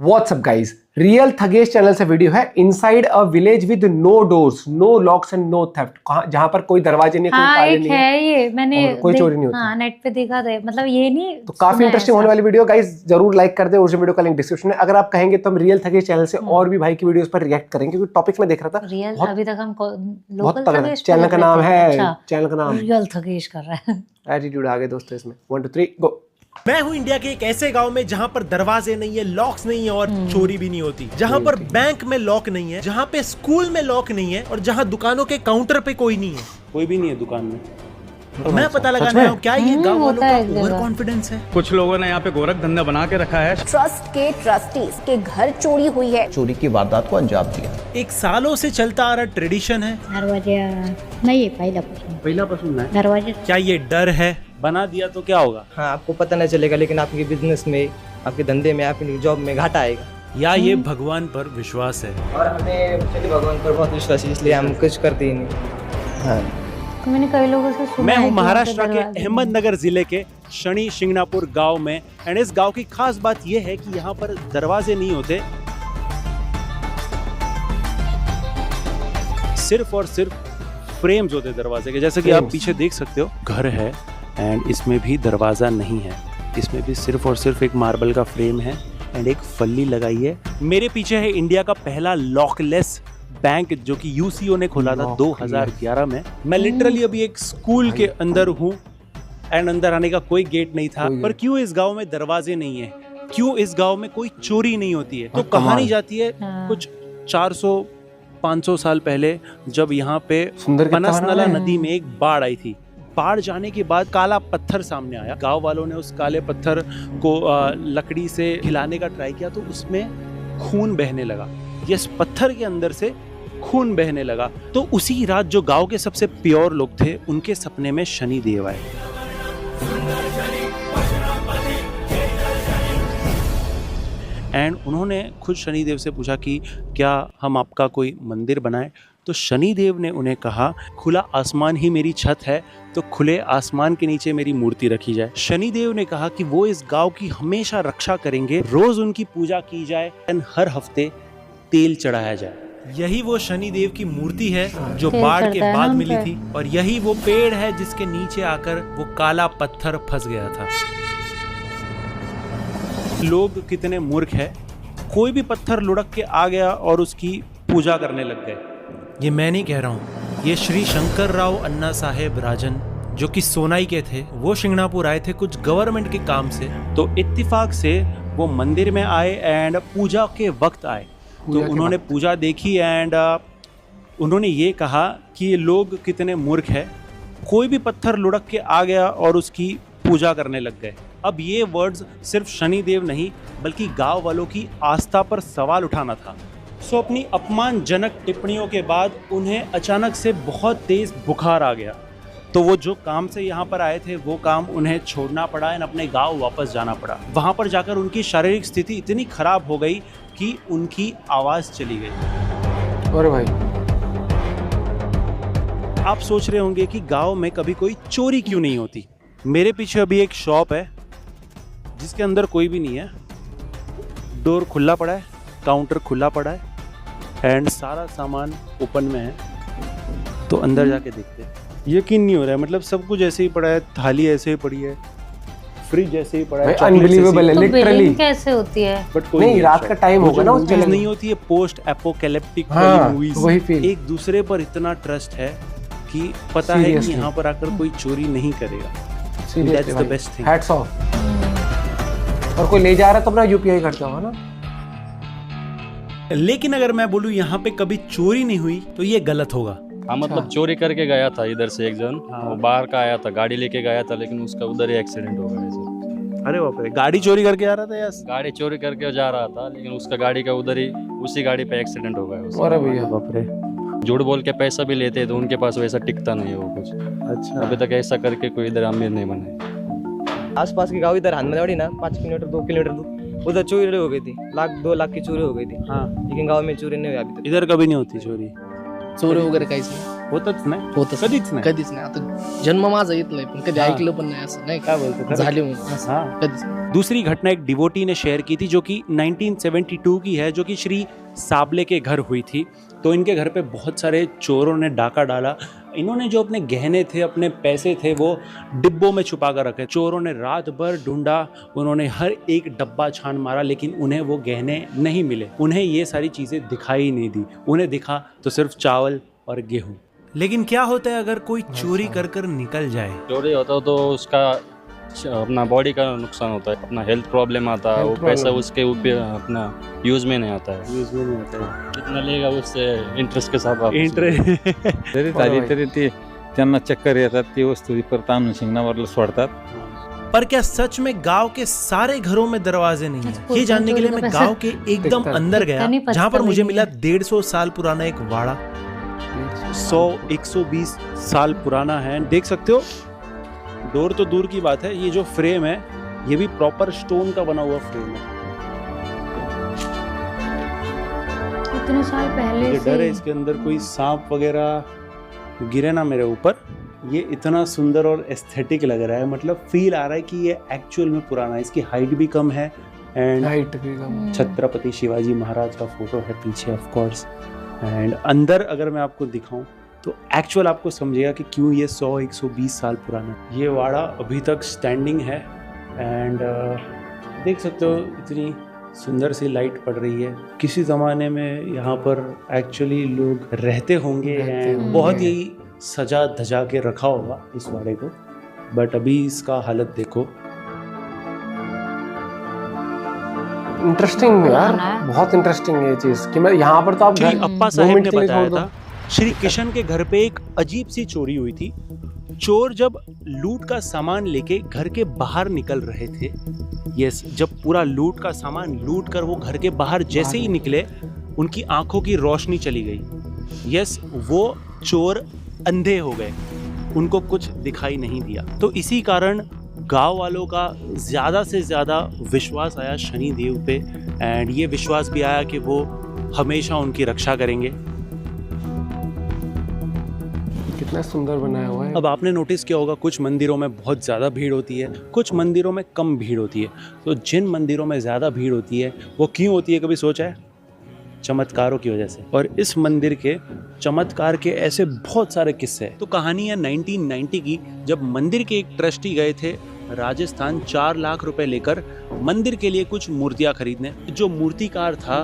WhatsApp guys, real Thagesh channel से video है inside a village with no doors, no locks and no theft. जहां पर कोई दरवाजे नहीं, कोई ताले नहीं है। ये मैंने कोई चोरी नहीं होती। हाँ, नेट पे देखा था, मतलब ये नहीं। तो काफी इंटरेस्टिंग होने वाली वीडियो गाइज, जरूर लाइक कर दे। उस वीडियो का लिंक डिस्क्रिप्शन में। अगर आप कहेंगे तो हम रियल थगेश चैनल से और भी भाई की वीडियोस पर रिएक्ट करेंगे, क्योंकि टॉपिक में देख रहा था रियल। अभी तक हम बहुत लोकल तगड़ा। थगेश चैनल का नाम है, चैनल का नाम रियल थगेश कर रहा है। एटीट्यूड आ गए दोस्तों इसमें। 1 2 3 गो। मैं हूं इंडिया के एक ऐसे गांव में जहां पर दरवाजे नहीं है, लॉक्स नहीं है और चोरी भी नहीं होती, जहां पर बैंक में लॉक नहीं है, जहां पे स्कूल में लॉक नहीं है और जहां दुकानों के काउंटर पे कोई नहीं है। कोई भी नहीं है दुकान में। मैं पता लगाना है क्या ये गांव वालों का ओवर कॉन्फिडेंस है। कुछ लोगों ने यहाँ पे गोरख धंधा बना के रखा है। ट्रस्ट के ट्रस्टीज के घर चोरी हुई है। चोरी की वारदात को अंजाम दिया। एक सालों से चलता आ रहा ट्रेडिशन है। दरवाजा नहीं है, पहला पसंद है। दरवाजा। क्या ये डर है? बना दिया तो क्या होगा? हाँ, आपको पता नहीं चलेगा, लेकिन आपके बिजनेस में, आपके धंधे में, आपकी जॉब में घाटा आएगा। या ये भगवान पर विश्वास है? और हमें चलिए भगवान पर बहुत विश्वास है, इसलिए हम कुछ करते ही नहीं। हाँ। मैंने कई लोगों से सुना मैं है हूं कि महाराष्ट्र के वहाँ पे अहमदनगर जिले के शनि शिंगणापुर गांव में। एंड इस गांव की खास बात यह है कि यहाँ पर दरवाजे नहीं होते, सिर्फ और सिर्फ फ्रेम्स होते दरवाजे के। जैसे कि आप पीछे देख सकते हो, घर है एंड इसमें भी दरवाजा नहीं है, इसमें भी सिर्फ और सिर्फ एक मार्बल का फ्रेम है एंड एक फल्ली लगाई है। मेरे पीछे है इंडिया का पहला लॉकलेस बैंक, जो कि यूसीओ ने खोला था 2011 में। मैं लिटरली अभी एक स्कूल के अंदर हूँ एंड अंदर आने का कोई गेट नहीं था। पर क्यों इस गांव में दरवाजे नहीं है, क्यों इस गांव में कोई चोरी नहीं होती है? तो कहानी जाती है कुछ 400-500 साल पहले, जब यहाँ पे पनसनला नदी में एक बाढ़ आई थी। बाढ़ जाने के बाद काला पत्थर सामने आया। गांव वालों ने उस काले पत्थर को लकड़ी से हिलाने का ट्राई किया तो उसमें खून बहने लगा। इस पत्थर के अंदर से खून बहने लगा। तो उसी रात जो गांव के सबसे प्योर लोग थे, उनके सपने में शनि देव आए। एंड उन्होंने खुद शनि देव से पूछा कि क्या हम आपका कोई मंदिर बनाएं? तो शनि देव ने उन्हें कहा, खुला आसमान ही मेरी छत है, तो खुले आसमान के नीचे मेरी मूर्ति रखी जाए। शनि देव ने कहा कि वो इस गांव की हमेशा रक्षा करेंगे, रोज उनकी पूजा की जाए एंड हर हफ्ते तेल चढ़ाया जाए। यही वो शनि देव की मूर्ति है जो बाढ़ के बाद मिली थी, और यही वो पेड़ है जिसके नीचे आकर वो काला पत्थर फंस गया था। लोग कितने मूर्ख है, कोई भी पत्थर लुढ़क के आ गया और उसकी पूजा करने लग गए। ये मैं नहीं कह रहा हूँ, ये श्री शंकर राव अन्ना साहेब राजन, जो कि सोनाई के थे, वो शिंगणापुर आए थे कुछ गवर्नमेंट के काम से। तो इत्तेफाक से वो मंदिर में आए एंड पूजा के वक्त आए। तो उन्होंने पूजा देखी एंड उन्होंने ये कहा कि ये लोग कितने मूर्ख है, कोई भी पत्थर लुढ़क के आ गया और उसकी पूजा करने लग गए। अब ये वर्ड्स सिर्फ शनि देव नहीं, बल्कि गांव वालों की आस्था पर सवाल उठाना था। सो अपनी अपमानजनक टिप्पणियों के बाद उन्हें अचानक से बहुत तेज बुखार आ गया। तो वो जो काम से यहाँ पर आए थे, वो काम उन्हें छोड़ना पड़ा एंड अपने गांव वापस जाना पड़ा। वहाँ पर जाकर उनकी शारीरिक स्थिति इतनी खराब हो गई कि उनकी आवाज़ चली गई। अरे भाई, आप सोच रहे होंगे कि गांव में कभी कोई चोरी क्यों नहीं होती। मेरे पीछे अभी एक शॉप है जिसके अंदर कोई भी नहीं है, डोर खुला पड़ा है, काउंटर खुला पड़ा है एंड सारा सामान ओपन में है। तो अंदर जाके देखते हैं। यकीन नहीं हो रहा है, मतलब सब कुछ ऐसे ही पड़ा है, थाली ऐसे ही पड़ी है, फ्रिज ऐसे ही पड़ा है, अनबिलीवेबल है तो लिटरली। बिलिंग कैसे होती है? बट कोई नहीं, रात का टाइम होगा ना, उस नहीं होती है। पोस्ट एपोकैलिप्टिक मूवीज, वही फील। एक दूसरे पर इतना ट्रस्ट है कि पता है कि यहाँ पर आकर कोई चोरी नहीं करेगा। That's the best thing. Hats off। और कोई ले जा रहा है तो अपना यूपीआई करते हो ना। लेकिन अगर मैं बोलूं यहाँ पे कभी चोरी नहीं हुई तो ये गलत होगा। हाँ, मतलब चोरी करके गया था इधर से एक जन, वो बाहर का आया था, गाड़ी लेके गया था, लेकिन उसका उधर ही एक्सीडेंट हो गया सर। अरे बाप रे, गाड़ी चोरी करके आ रहा था या? गाड़ी चोरी करके जा रहा था, लेकिन उसका गाड़ी का उधर ही उसी गाड़ी पे एक्सीडेंट हो गया उसका। अरे भैया, बाप रे। झूठ बोल के पैसा भी लेते हैं तो उनके पास वैसा टिकता नहीं है वो कुछ। अच्छा, अभी तक ऐसा करके कोई इधर अमीर नहीं बने। आसपास के गाँव इधर हानमनवाड़ी ना 5 किलोमीटर 2 किलोमीटर दूर, उधर चोरी हो गई थी, 1-2 लाख की चोरी हो गई थी। हाँ, लेकिन गाँव में चोरी नहीं हुई अभी तक। इधर कभी नहीं होती चोरी। चोरी वगैरे काहीच नाही होतच नाही, होतच कधीच नाही। कधीच नाही. आता जन्म माझा येत नाही, पण कधी ऐकलं पण नाही असं नाही. काय बोलतो? झाले म्हणून असं हाँ। कधीच. दूसरी घटना एक डिवोटी ने शेयर की थी जो कि 1972 की है, जो कि श्री साबले के घर हुई थी। तो इनके घर पे बहुत सारे चोरों ने डाका डाला। इन्होंने जो अपने गहने थे, अपने पैसे थे, वो डिब्बों में छुपा कर रखे। चोरों ने रात भर ढूंढा, उन्होंने हर एक डब्बा छान मारा, लेकिन उन्हें वो गहने नहीं मिले। उन्हें ये सारी चीज़ें दिखाई नहीं दी। उन्हें दिखा तो सिर्फ चावल और गेहूँ। लेकिन क्या होता है अगर कोई चोरी कर कर निकल जाए? चोरी होता है तो उसका अपना बॉडी का नुकसान होता है, अपना हेल्थ प्रॉब्लम आता है, वो पैसा उसके ऊपर अपना यूज में नहीं आता है। कितना लेगा उससे इंटरेस्ट के साथ जरी झाली तरी ते त्यांना चक्कर येतात, ती वस्तू परत आणून शिंगणावरला सोडतात। पर क्या सच में गांव के सारे घरों में दरवाजे नहीं है? ये जानने के लिए मैं गांव के एकदम अंदर गया, जहां पर मुझे मिला 150 साल पुराना एक वाड़ा। 100-120 साल पुराना है। देख सकते हो, डोर तो दूर की बात है, ये जो फ्रेम है ये भी प्रॉपर स्टोन का बना हुआ फ्रेम है। इतने साल पहले मुझे से डर है इसके अंदर कोई सांप वगैरह गिरे ना मेरे ऊपर। ये इतना सुंदर और एस्थेटिक लग रहा है, मतलब फील आ रहा है कि ये एक्चुअल में पुराना है। इसकी हाइट भी कम है एंड हाइट भी कम। छत्रपति शिवाजी महाराज का फोटो है पीछे ऑफ कोर्स। एंड अंदर अगर मैं आपको दिखाऊं तो एक्चुअल आपको समझेगा कि क्यों ये 100-120 साल पुराना है। ये वाड़ा अभी तक स्टैंडिंग है एंड देख सकते हो इतनी सुंदर सी लाइट पड़ रही है। किसी ज़माने में यहाँ पर एक्चुअली लोग रहते होंगे एंड बहुत ही सजा धजा के रखा होगा इस वाड़े को, बट अभी इसका हालत देखो। इंटरेस्टिंग यार, बहुत इंटरेस्टिंग है ये चीज कि मैं यहाँ पर तो आप श्री अप्पा साहब ने बताया था श्री किशन के घर पे एक अजीब सी चोरी हुई थी। चोर जब लूट का सामान लेके घर के बाहर निकल रहे थे, यस, जब पूरा लूट का सामान लूट कर वो घर के बाहर जैसे ही निकले, उनकी आंखों की रोशनी चली गई। यस, वो चोर अंधे हो गए, उनको कुछ दिखाई नहीं दिया। तो इसी कारण गांव वालों का ज़्यादा से ज़्यादा विश्वास आया शनि देव पे एंड ये विश्वास भी आया कि वो हमेशा उनकी रक्षा करेंगे। कितना सुंदर बनाया हुआ है। अब आपने नोटिस किया होगा कुछ मंदिरों में बहुत ज़्यादा भीड़ होती है, कुछ मंदिरों में कम भीड़ होती है। तो जिन मंदिरों में ज़्यादा भीड़ होती है वो क्यों होती है, कभी सोचा है? चमत्कारों की वजह से। और इस मंदिर के चमत्कार के ऐसे बहुत सारे किस्से हैं। तो कहानी है 1990 की, जब मंदिर के एक ट्रस्टी गए थे राजस्थान 4 लाख रुपए लेकर मंदिर के लिए कुछ मूर्तियां खरीदने। जो मूर्तिकार था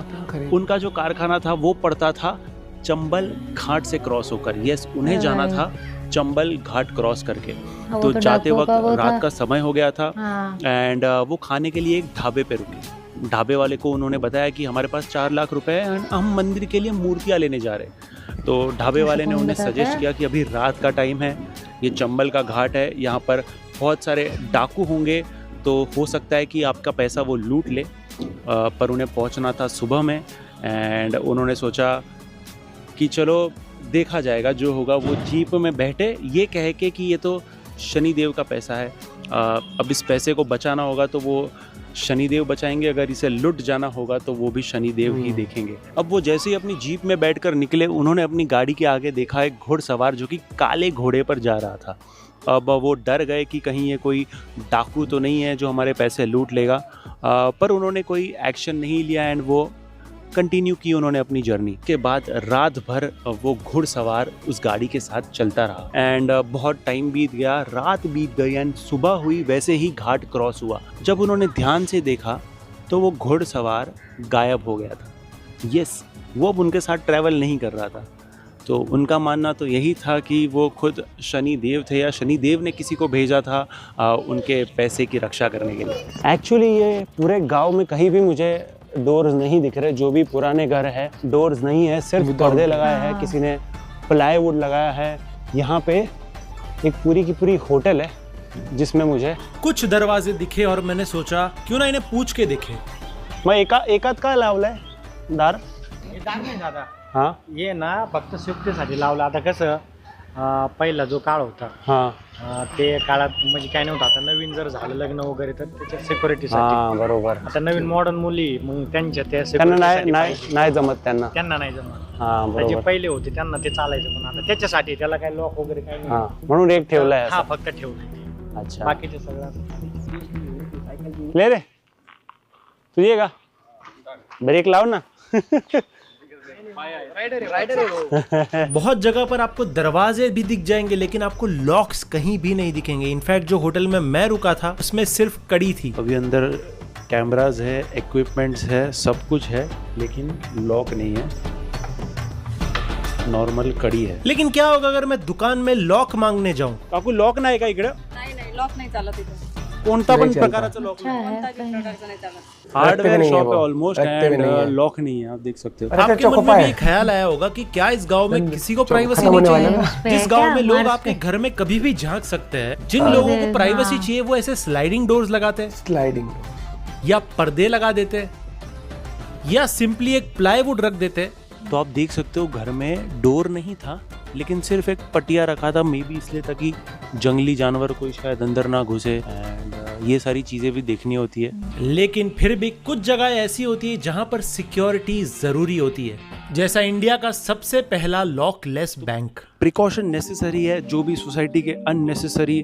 उनका जो कारखाना था वो पड़ता था चंबल घाट से क्रॉस होकर। यस, उन्हें जाना था चंबल घाट क्रॉस करके। तो जाते वक्त रात का समय हो गया था एंड वो खाने के लिए एक ढाबे पे रुके। ढाबे वाले को उन्होंने बताया कि हमारे पास 4 लाख रुपए है एंड हम मंदिर के लिए मूर्तियाँ लेने जा रहे हैं। तो ढाबे वाले ने उन्हें सजेस्ट किया कि अभी रात का टाइम है, ये चंबल का घाट है, यहाँ पर बहुत सारे डाकू होंगे, तो हो सकता है कि आपका पैसा वो लूट ले। पर उन्हें पहुँचना था सुबह में एंड उन्होंने सोचा कि चलो देखा जाएगा, जो होगा। वो जीप में बैठे ये कह के कि ये तो शनिदेव का पैसा है, अब इस पैसे को बचाना होगा तो वो शनिदेव बचाएंगे, अगर इसे लुट जाना होगा तो वो भी शनिदेव ही देखेंगे। अब वो जैसे ही अपनी जीप में बैठकर निकले, उन्होंने अपनी गाड़ी के आगे देखा एक घुड़सवार जो कि काले घोड़े पर जा रहा था। अब वो डर गए कि कहीं ये कोई डाकू तो नहीं है जो हमारे पैसे लूट लेगा, पर उन्होंने कोई एक्शन नहीं लिया एंड वो कंटिन्यू की उन्होंने अपनी जर्नी। के बाद रात भर वो घुड़सवार उस गाड़ी के साथ चलता रहा एंड बहुत टाइम बीत गया, रात बीत गई एंड सुबह हुई, वैसे ही घाट क्रॉस हुआ। जब उन्होंने ध्यान से देखा तो वो घुड़सवार गायब हो गया था। यस, वो अब उनके साथ ट्रैवल नहीं कर रहा था। तो उनका मानना तो यही था कि वो खुद शनि देव थे या शनि देव ने किसी को भेजा था उनके पैसे की रक्षा करने के लिए। एक्चुअली ये पूरे गाँव में कहीं भी मुझे डोर्स नहीं दिख रहे। जो भी पुराने घर है डोर्स नहीं है, सिर्फ पर्दे लगाए हैं, किसी ने प्लाईवुड लगाया है। यहाँ पे एक पूरी की पूरी होटल है जिसमें मुझे कुछ दरवाजे दिखे और मैंने सोचा क्यों ना इन्हें पूछ के देखे। मैं एकात का लावलाय दार? दार नाही दादा, हाँ, ये ना फक्त सेफ्टीसाठी लावलं. आता कसं पहिला जो काळ होता, ते काळात म्हणजे काय नव्हतं. आता नवीन जर झालं लग्न वगैरे तर त्याच्या सिक्युरिटीसाठी. बरोबर. आता नवीन मॉडर्न मुली मग त्यांच्या त्या नाही जमत त्यांना नाही जमत. जे पहिले होते त्यांना ते चालायचं, पण आता त्याच्यासाठी त्याला काय लॉक वगैरे काय नाही, म्हणून एक ठेवलाय. हा, फक्त ठेवलंय. अच्छा, बाकीचे सगळं ले रे तुझेगा ब्रेक लाओ ना बहुत जगह पर आपको दरवाजे भी दिख जाएंगे लेकिन आपको लॉक्स कहीं भी नहीं दिखेंगे। इनफैक्ट जो होटल में मैं रुका था उसमें सिर्फ कड़ी थी। अभी अंदर कैमराज है, इक्विपमेंट्स है, सब कुछ है, लेकिन लॉक नहीं है, नॉर्मल कड़ी है। लेकिन क्या होगा अगर मैं दुकान में लॉक मांगने जाऊं? काकू लॉक नाही का इकडे? नाही लॉक नाही चालत इथे। कोणता पण प्रकाराचा लॉक हार्डवेयर शॉप है ऑलमोस्ट एंड लॉक नहीं है, आप देख सकते हो। आपके मन में भी एक ख्याल आया होगा कि क्या इस गांव में किसी को प्राइवेसी नहीं चाहिए? जिस गांव में लोग आपके घर में कभी भी झांक सकते हैं, जिन लोगों को प्राइवेसी चाहिए वो ऐसे स्लाइडिंग डोर्स लगाते हैं, स्लाइडिंग या पर्दे लगा देते हैं, या सिंपली एक प्लाईवुड रख देते हैं। तो आप देख सकते हो घर में डोर नहीं था, लेकिन सिर्फ एक पटिया रखा था, मे बी इसलिए ताकि जंगली जानवर कोई शायद अंदर ना घुसे, एंड ये सारी चीजें भी देखनी होती है। लेकिन फिर भी कुछ जगह ऐसी होती है जहां पर सिक्योरिटी जरूरी होती है, जैसा इंडिया का सबसे पहला लॉकलेस बैंक। प्रिकॉशन नेसेसरी है, जो भी सोसाइटी के अननेसेसरी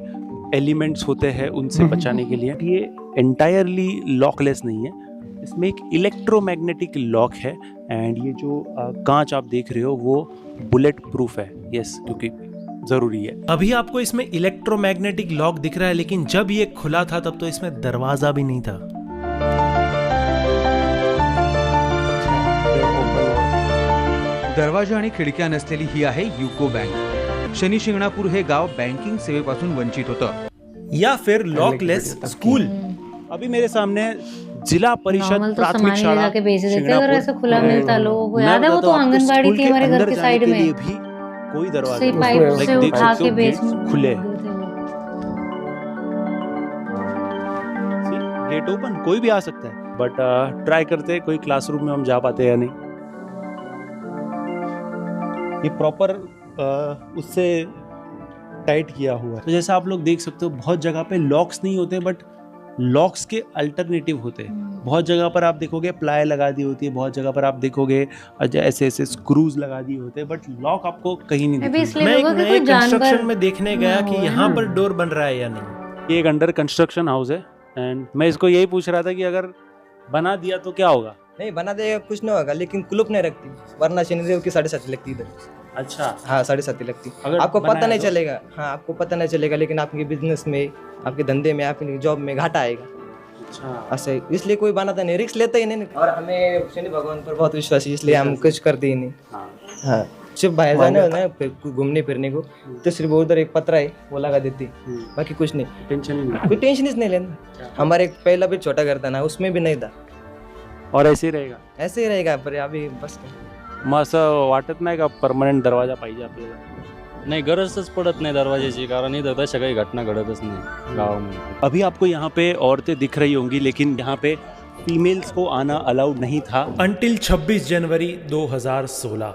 एलिमेंट्स होते हैं उनसे बचाने के लिए। ये एंटायरली लॉकलेस नहीं है, इसमें एक इलेक्ट्रोमैग्नेटिक लॉक है, एंड ये जो कांच आप देख रहे हो वो बुलेट प्रूफ है। यस, क्योंकि जरूरी है। अभी आपको इसमें इलेक्ट्रोमैग्नेटिक लॉक दिख रहा है, लेकिन जब ये खुला था तब तो इसमें दरवाजा भी नहीं था। दरवाजा आणि खिडक्या नसलेली ही आहे युको बँक। शनी शिंगणापूर हे गाव बँकिंग सेवेपासून वंचित होतं। या फिर लॉकलेस स्कूल। अभी मेरे सामने जिला परिषद तो प्राथमिक शाला जाके बेच देते अगर ऐसा खुला मिलता लोगों को। याद है वो तो आंगनबाड़ी थी हमारे घर के साइड में, भी कोई दरवाजा से पाइप से देख उठा सकते के हो, बेच गेट्स खुले, गेट ओपन, कोई भी आ सकता है। बट ट्राई करते हैं कोई क्लासरूम में हम जा पाते हैं या नहीं। ये प्रॉपर उससे टाइट किया हुआ है। तो जैसा आप लोग देख सकते हो बहुत जगह पे लॉक्स नहीं होते, बट लॉक्स के अल्टरनेटिव होते हैं। बहुत जगह पर आप देखोगे प्लाई लगा दी होती है, बहुत जगह पर आप देखोगे ऐसे ऐसे स्क्रूज लगा दिए होते हैं, बट लॉक आपको कहीं नहीं दिखता। मैं एक नए कंस्ट्रक्शन में देखने गया कि यहाँ पर डोर बन रहा है या नहीं। ये एक अंडर कंस्ट्रक्शन हाउस है, एंड मैं इसको यही पूछ रहा था कि अगर बना दिया तो क्या होगा? नहीं बना देगा कुछ नहीं होगा, लेकिन कुलूप नहीं रखती, वरना शनिदेव की 7:30 लगती इधर। अच्छा, हाँ 7:30 लगती। अगर आपको पता नहीं तो? चलेगा। हाँ आपको पता नहीं चलेगा, लेकिन आपके बिजनेस में, आपके धंधे में, आपकी जॉब में घाटा आएगा। अच्छा, ऐसे इसलिए कोई बनाता नहीं, रिस्क लेता ही नहीं। और हमें शनि भगवान पर बहुत विश्वास है, इसलिए हम कुछ करते ही नहीं। हाँ सिर्फ बाहर जाने होना है, घूमने फिरने को, तो सिर्फ उधर एक पत्रा है वो लगा देती, बाकी कुछ नहीं। टेंशन नहीं, कोई टेंशन ही नहीं लेना। हमारे पहला भी छोटा घर था ना, उसमें भी नहीं था, और ऐसे ही रहेगा, ऐसे ही रहेगा। पर अभी बस मग असं वाटत नाही का परमनंट दरवाजा पाहिजे आपल्याला? नाही, गरजच पडत नाही दरवाजाची, कारण इथं तशा काही घटना घडतच नाही गावामध्ये। अभी आपको यहाँ पे औरतें दिख रही होंगी, लेकिन यहाँ पे फीमेल्स को आना अलाउड नहीं था until 26 January 2016।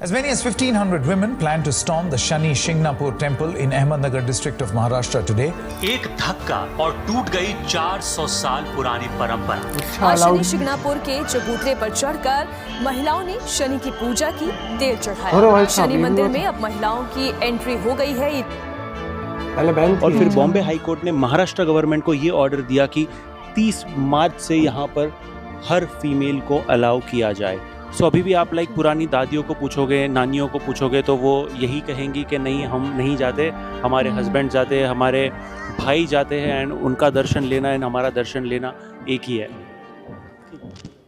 As many as 1,500 women plan to storm the Shani Shingnapur temple in Ahmednagar district of Maharashtra today. एक धक्का और टूट गई 400 साल पुरानी परंपरा। आज शनि शिंगणापुर के चबूतरे पर चढ़कर महिलाओं ने शनि की पूजा की, तेल चढ़ाया। शनि मंदिर में अब महिलाओं की एंट्री हो गई है। और फिर बॉम्बे हाई कोर्ट ने महाराष्ट्र गवर्नमेंट को ये ऑर्डर दिया कि 30 मार्च से यहाँ पर हर फीमेल को अलाउ किया जाए। सो अभी भी आप लाइक पुरानी दादियों को पूछोगे, नानियों को पूछोगे, तो वो यही कहेंगी कि नहीं हम नहीं जाते, हमारे हस्बैंड जाते हैं, हमारे भाई जाते हैं, एंड उनका दर्शन लेना एंड हमारा दर्शन लेना एक ही है।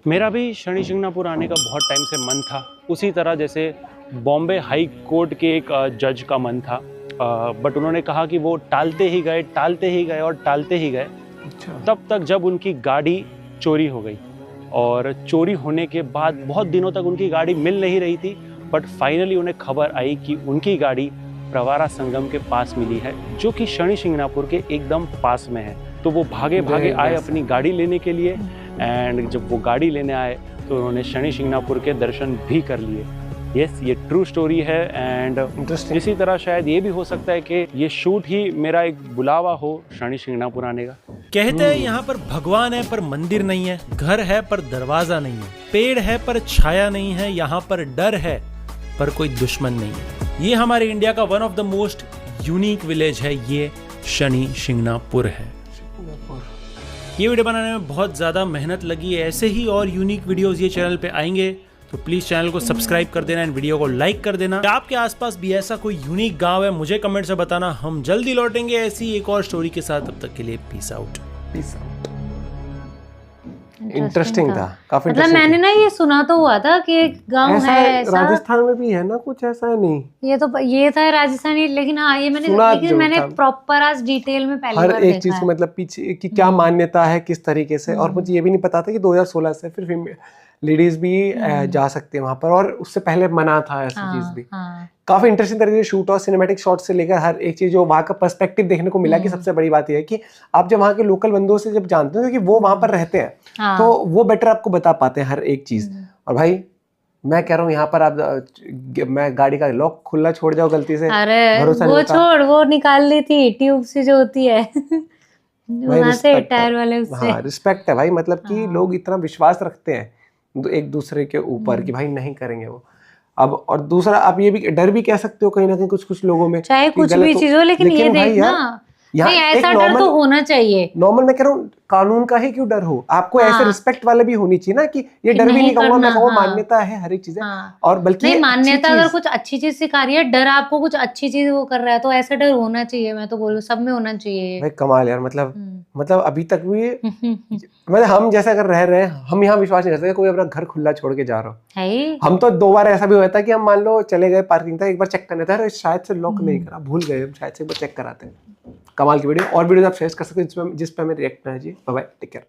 मेरा भी शनि शिंगणापुर आने का बहुत टाइम से मन था, उसी तरह जैसे बॉम्बे हाई कोर्ट के एक जज का मन था, बट उन्होंने कहा कि वो टालते ही गए और टालते ही गए। तब तक जब उनकी गाड़ी चोरी हो गई, और चोरी होने के बाद बहुत दिनों तक उनकी गाड़ी मिल नहीं रही थी, बट फाइनली उन्हें खबर आई कि उनकी गाड़ी प्रवारा संगम के पास मिली है, जो कि शनि शिंगणापुर के एकदम पास में है। तो वो भागे आए अपनी गाड़ी लेने के लिए, एंड जब वो गाड़ी लेने आए तो उन्होंने शनि शिंगणापुर के दर्शन भी कर लिए। यस, ये ट्रू स्टोरी है, एंड इसी तरह शायद ये भी हो सकता है कि ये शूट ही मेरा एक बुलावा हो शनि शिंगणापुर आने का। कहते हैं यहाँ पर भगवान है पर मंदिर नहीं है, घर है पर दरवाजा नहीं है, पेड़ है पर छाया नहीं है, यहाँ पर डर है पर कोई दुश्मन नहीं है। ये हमारे इंडिया का one of the most unique village है, ये शनि शिंगणापुर है। ये वीडियो बनाने में बहुत ज़्यादा मेहनत लगी है। ऐसे ही और यूनिक वीडियोस ये चैनल पे आएंगे, तो प्लीज़ चैनल को सब्सक्राइब कर देना एंड वीडियो को लाइक कर देना। आपके आसपास भी ऐसा कोई यूनिक गांव है, मुझे कमेंट से बताना। हम जल्दी लौटेंगे ऐसी एक और स्टोरी के साथ। तब तक के लिए peace out. Peace out. Interesting था काफी। मतलब मैंने ना ये सुना तो हुआ था कि एक गांव है ऐसा, राजस्थान में भी है ना कुछ ऐसा है। नहीं ये था राजस्थानी, लेकिन हाँ ये मैंने प्रॉपर आज डिटेल में पहले हर एक चीज को मतलब पीछे की क्या मान्यता है किस तरीके से। और मुझे ये भी नहीं पता था कि 2016 से फिर लेडीज भी जा सकते हैं वहां पर, और उससे पहले मना था ऐसी चीज भी। काफी इंटरेस्टिंग तरीके से शूट और सिनेमैटिक शॉट से लेकर हर एक चीज जो वहाँ का पर्सपेक्टिव देखने को मिला। कि सबसे बड़ी बात यह है कि आप जब वहाँ के लोकल बंदों से जब जानते हो कि वो वहां पर रहते हैं तो वो बेटर आपको बता पाते हैं हर एक चीज। और भाई मैं कह रहा हूँ यहाँ पर आप मैं गाड़ी का लॉक खुला छोड़ जाओ गलती से, अरे वो छोड़, वो निकाल ली थी ट्यूब से जो होती है वहाँ से टायर वाले उससे। हाँ रिस्पेक्ट है भाई, मतलब कि लोग इतना विश्वास रखते हैं एक दूसरे के ऊपर कि भाई नहीं करेंगे वो। अब और दूसरा आप ये भी डर भी कह सकते हो कहीं ना कहीं कुछ लोगों में, चाहे कुछ भी चीज हो, लेकिन ये देखना नहीं ऐसा डर तो होना चाहिए। नॉर्मल मैं कह रहा हूँ कानून का ही क्यों डर हो, आपको ऐसे रिस्पेक्ट वाले भी होनी चाहिए ना कि ये डर भी नहीं कहूंगा मैं, कहूँगा मान्यता है हर एक चीजें। और बल्कि नहीं मान्यता अगर कुछ अच्छी चीज सिखा रही है, डर आपको कुछ अच्छी चीज वो कर रहा है, तो ऐसा डर होना चाहिए। मैं तो बोलूँ सब में होना चाहिए भाई। कमाल यार, मतलब अभी तक भी मतलब हम जैसे अगर रह रहे हैं, हम यहाँ विश्वास नहीं कर सकते कोई अपना घर खुला छोड़ के जा रहा हो। हम तो 2 बार ऐसा भी हुआ था कि हम मान लो चले गए पार्किंग था, एक बार चेक करने था, शायद से लॉक नहीं करा, भूल गए, शायद से एक बार चेक कराते हैं। कमाल की वीडियो और वीडियो आप शेयर कर सकते हैं जिस पे हमें रिएक्ट करना चाहिए। Bye bye, take care.